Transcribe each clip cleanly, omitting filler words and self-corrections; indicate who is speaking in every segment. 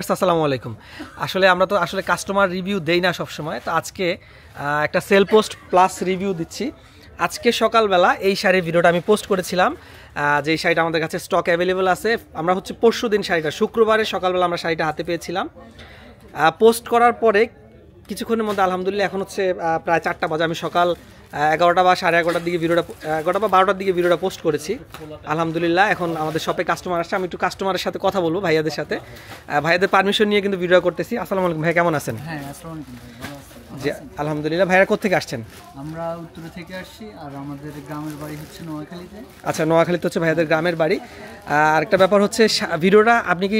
Speaker 1: Viewers আসসালামু আলাইকুম। আসলে আমরা তো আসলে কাস্টমার রিভিউ দেই না সব সময়, তো আজকে একটা সেল পোস্ট প্লাস রিভিউ দিচ্ছি। আজকে সকালবেলা এই শাড়ির ভিডিওটা আমি পোস্ট করেছিলাম, যে এই শাড়িটা আমাদের কাছে স্টক অ্যাভেলেবল আছে। আমরা হচ্ছে পরশুদিন শাড়িটা শুক্রবারে সকালবেলা আমরা শাড়িটা হাতে পেয়েছিলাম। পোস্ট করার পরে কিছুক্ষণের মধ্যে আলহামদুলিল্লাহ এখন হচ্ছে প্রায় 4টা বাজে, আমি সকাল 11টা বা 11:30টার দিকে ভিডিওটা 11টা বা 12টার দিকে ভিডিওটা পোস্ট করেছি। আলহামদুলিল্লাহ এখন আমাদের শপে কাস্টমার আসছে, আমি একটু কাস্টমারের সাথে কথা বলবো, ভাইয়াদের সাথে। ভাইয়াদের পারমিশন নিয়ে কিন্তু ভিডিও করতেছি। আসসালামু আলাইকুম ভাই, কেমন আছেন?
Speaker 2: হ্যাঁ আসসালামু আলাইকুম ভাই, ভালো আছি।
Speaker 1: জি আলহামদুলিল্লাহ। ভাইয়া কোথা থেকে আসছেন?
Speaker 2: আমরা উত্তর থেকে আসছি, আর আমাদের গ্রামের বাড়ি হচ্ছে নোয়াখালীতে।
Speaker 1: আচ্ছা, নোয়াখালীতে হচ্ছে ভাইয়াদের গ্রামের বাড়ি। আর একটা ব্যাপার হচ্ছে ভিডিওটা আপনি কি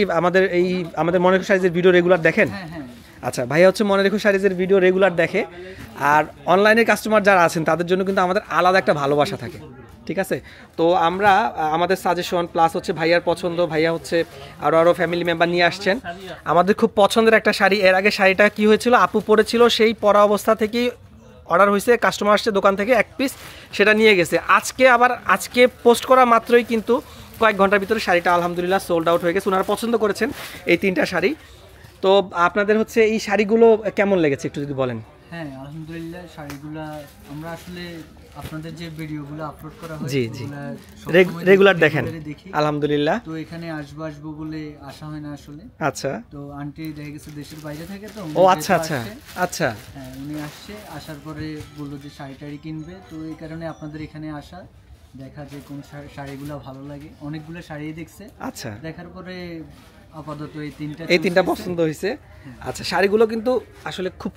Speaker 1: আমাদের মনে রেখো শাড়িজের ভিডিও রেগুলার দেখেন?
Speaker 2: হ্যাঁ হ্যাঁ।
Speaker 1: আচ্ছা, ভাইয়া হচ্ছে মনে রেখো শাড়িজের ভিডিও রেগুলার দেখে। আর অনলাইনের কাস্টমার যারা আছেন তাদের জন্য কিন্তু আমাদের আলাদা একটা ভালোবাসা থাকে, ঠিক আছে? তো আমরা আমাদের সাজেশন প্লাস হচ্ছে ভাইয়ার পছন্দ, ভাইয়া হচ্ছে আরও ফ্যামিলি মেম্বার নিয়ে আসছেন। আমাদের খুব পছন্দের একটা শাড়ি, এর আগে শাড়িটা কি হয়েছিল, আপু পরেছিল, সেই পরা অবস্থা থেকেই অর্ডার হয়েছে, কাস্টমার আসছে দোকান থেকে এক পিস সেটা নিয়ে গেছে। আজকে পোস্ট করা মাত্রই কিন্তু কয়েক ঘন্টার ভিতরে শাড়িটা আলহামদুলিল্লাহ সোল্ড আউট হয়ে গেছে। ওনারা পছন্দ করেছেন এই 3টা শাড়ি। তো আপনাদের হচ্ছে এই শাড়িগুলো কেমন লেগেছে একটু যদি বলেন।
Speaker 2: হ্যাঁ আলহামদুলিল্লাহ, শাড়িগুলো আমরা আসলে আপনাদের যে ভিডিওগুলো আপলোড করা হয়
Speaker 1: জি জি রেগুলার দেখেন আলহামদুলিল্লাহ।
Speaker 2: তো এখানে আসবো বলে আসা হয় না আসলে।
Speaker 1: আচ্ছা,
Speaker 2: তো আন্টি দেখা গেছে দেশের বাইরে থাকে, তো
Speaker 1: ও আচ্ছা আচ্ছা আচ্ছা,
Speaker 2: হ্যাঁ উনি আসছে, আসার পরে বললো যে শাড়ি কিনবে, তো এই কারণে আপনাদের এখানে আসা, দেখা যে কোন শাড়িগুলো ভালো লাগে। অনেকগুলো শাড়ি দেখছে, আচ্ছা, দেখার পরে আপাতত এই তিনটা
Speaker 1: পছন্দ হয়েছে। আচ্ছা, শাড়িগুলো কিন্তু আসলে খুব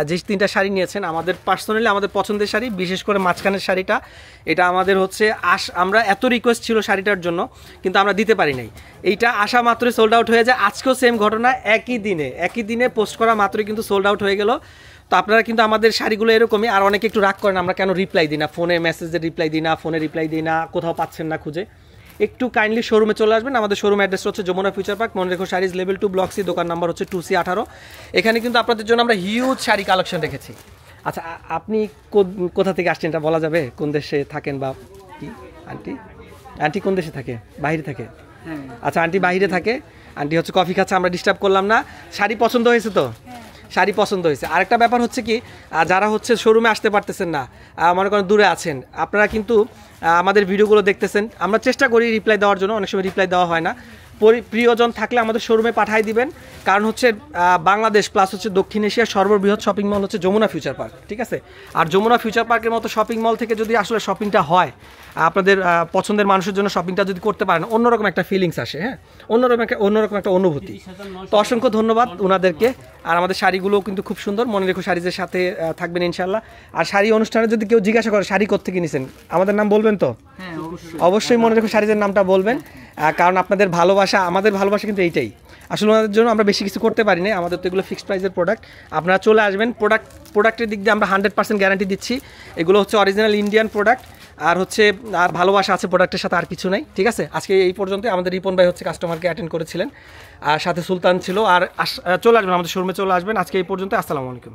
Speaker 1: যে 3টা শাড়ি নিয়েছেন আমাদের পার্সোনালি আমাদের পছন্দের শাড়ি, বিশেষ করে মাঝখানের শাড়িটা, এটা আমাদের হচ্ছে আমরা এত রিকোয়েস্ট ছিল শাড়িটার জন্য কিন্তু আমরা দিতে পারি নাই। এইটা আসা মাত্রই সোল্ড আউট হয়ে যায়। আজকেও সেম ঘটনা, একই দিনে পোস্ট করা মাত্রই কিন্তু সোল্ড আউট হয়ে গেল। তো আপনারা কিন্তু আমাদের শাড়িগুলো এরকমই। আর অনেকে একটু রাগ করেন আমরা কেন রিপ্লাই দিই না, ফোনে মেসেজে রিপ্লাই দিই না, ফোনে রিপ্লাই দিই না, কোথাও পাচ্ছেন না খুঁজে। একটু কাইন্ডলি শোরুমে চলে আসবেন। আমাদের শোরুম অ্যাড্রেস হচ্ছে যমুনা ফিউচার পার্ক, মনে রেখো শাড়িজ, লেভেল 2 ব্লক সি, দোকান নাম্বার হচ্ছে 2C18। এখানে কিন্তু আপনাদের জন্য আমরা হিউজ শাড়ি কালেকশন রেখেছি। আচ্ছা, আপনি কোথা থেকে আসছেন এটা বলা যাবে? কোন দেশে থাকেন বা কি? আন্টি কোন দেশে থাকে? বাইরে থাকে? আচ্ছা, আন্টি বাইরে থাকে। আন্টি হচ্ছে কফি খাচ্ছে, আমরা ডিস্টার্ব করলাম না। শাড়ি পছন্দ হয়েছে তো? শাড়ি পছন্দ হয়েছে। আরেকটা ব্যাপার হচ্ছে কি, যারা হচ্ছে শোরুমে আসতে পারতেছেন না, মনে করেন দূরে আছেন, আপনারা কিন্তু আমাদের ভিডিওগুলো দেখতেছেন। আমরা চেষ্টা করি রিপ্লাই দেওয়ার জন্য, অনেক সময় রিপ্লাই দেওয়া হয় না। প্রিয়জন থাকলে আমাদের শোরুমে পাঠাই দিবেন, কারণ হচ্ছে বাংলাদেশ প্লাস হচ্ছে দক্ষিণ এশিয়ার সর্ববৃহৎ শপিং মল হচ্ছে যমুনা ফিউচার পার্ক, ঠিক আছে? আর যমুনা ফিউচার পার্কের মতো শপিং মল থেকে যদি আসলে শপিংটা হয়, আপনাদের পছন্দের মানুষের জন্য শপিংটা যদি করতে পারেন, অন্যরকম একটা ফিলিংস আসে, হ্যাঁ, অন্যরকম একটা অনুভূতি। তো অসংখ্য ধন্যবাদ ওনাদেরকে। আর আমাদের শাড়িগুলোও কিন্তু খুব সুন্দর, মনে রেখো শাড়িজের সাথে থাকবেন ইনশাল্লাহ। আর শাড়ি অনুষ্ঠানে যদি কেউ জিজ্ঞাসা করে শাড়ি কোত্থেকে নিছেন, আমাদের নাম বলবেন তো? অবশ্যই মনে রেখো শাড়িজের নামটা বলবেন, কারণ আপনাদের ভালোবাসা, আমাদের ভালোবাসা কিন্তু এইটাই। আসলে ওনাদের জন্য আমরা বেশি কিছু করতে পারি না, আমাদের তো এগুলো ফিক্সড প্রাইসের প্রোডাক্ট। আপনারা চলে আসবেন, প্রোডাক্টের দিক দিয়ে আমরা 100% গ্যারান্টি দিচ্ছি। এগুলো হচ্ছে অরিজিনাল ইন্ডিয়ান প্রোডাক্ট। আর হচ্ছে আর ভালোবাসা আছে প্রোডাক্টের সাথে, আর কিছু নাই, ঠিক আছে? আজকে এই পর্যন্ত। আমাদের রিপন ভাই হচ্ছে কাস্টমারকে অ্যাটেন্ড করেছিলেন, আর সাথে সুলতান ছিল। আর চলে আসবেন, আমাদের শোরুমে চলে আসবেন। আজকে এই পর্যন্ত, আসসালামু আলাইকুম।